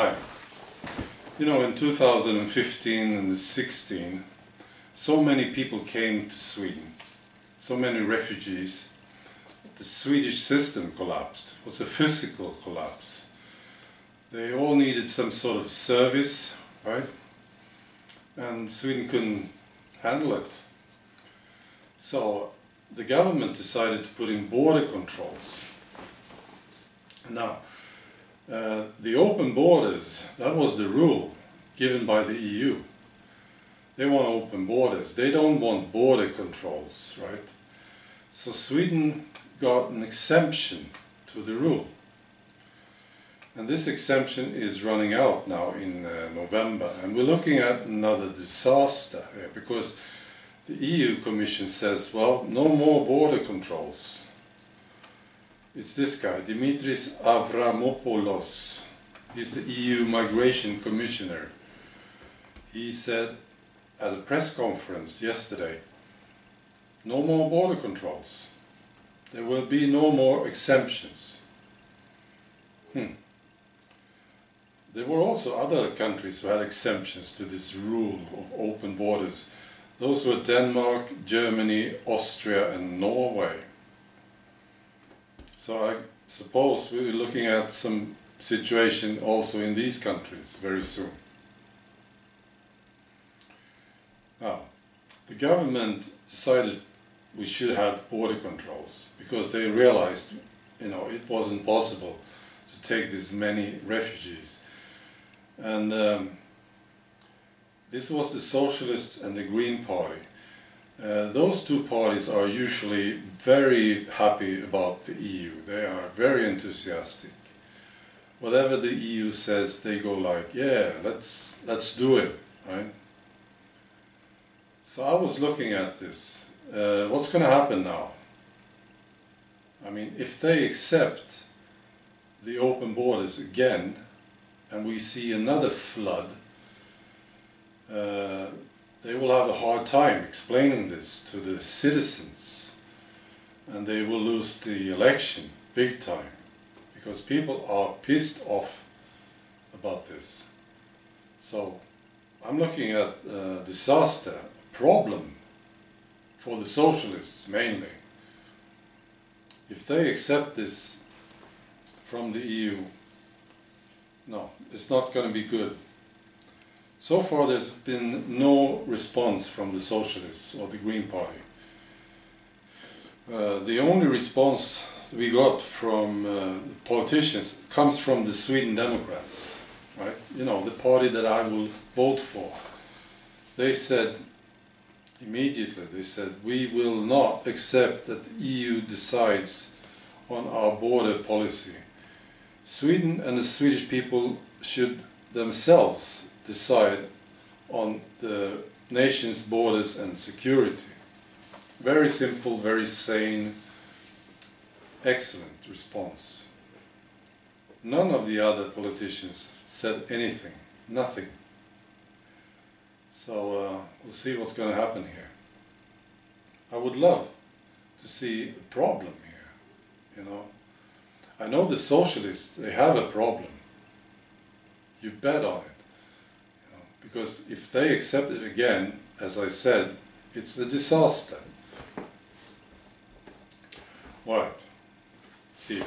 Hi. You know, in 2015 and 16, so many people came to Sweden, so many refugees. The Swedish system collapsed. It was a physical collapse. They all needed some sort of service, right? And Sweden couldn't handle it. So the government decided to put in border controls. Now, the open borders, that was the rule given by the EU. They want open borders. They don't want border controls, right? So Sweden got an exemption to the rule. And this exemption is running out now in November. And we're looking at another disaster here, because the EU Commission says, well, no more border controls. It's this guy, Dimitris Avramopoulos. He's the EU Migration Commissioner. He said at a press conference yesterday, no more border controls. There will be no more exemptions. There were also other countries who had exemptions to this rule of open borders. Those were Denmark, Germany, Austria and Norway. So I suppose we're looking at some situation also in these countries very soon. Now, the government decided we should have border controls because they realized, it wasn't possible to take this many refugees. And this was the Socialists and the Green Party. Those two parties are usually very happy about the EU. They are very enthusiastic. Whatever the EU says, they go like, yeah, let's do it, right? So I was looking at this. What's going to happen now? I mean, if they accept the open borders again, and we see another flood, they will have a hard time explaining this to the citizens, and they will lose the election big time, because people are pissed off about this. So I'm looking at a disaster, a problem for the socialists mainly. If they accept this from the EU, no, it's not going to be good. So far there's been no response from the Socialists or the Green Party. The only response we got from the politicians comes from the Sweden Democrats, right? The party that I will vote for. They said immediately, we will not accept that the EU decides on our border policy. Sweden and the Swedish people should themselves decide on the nation's borders and security. Very simple, very sane, excellent response. None of the other politicians said anything, nothing. So we'll see what's going to happen here. I would love to see a problem here, I know the socialists, they have a problem. You bet on it. Because if they accept it again, as I said, it's a disaster. All right. See you.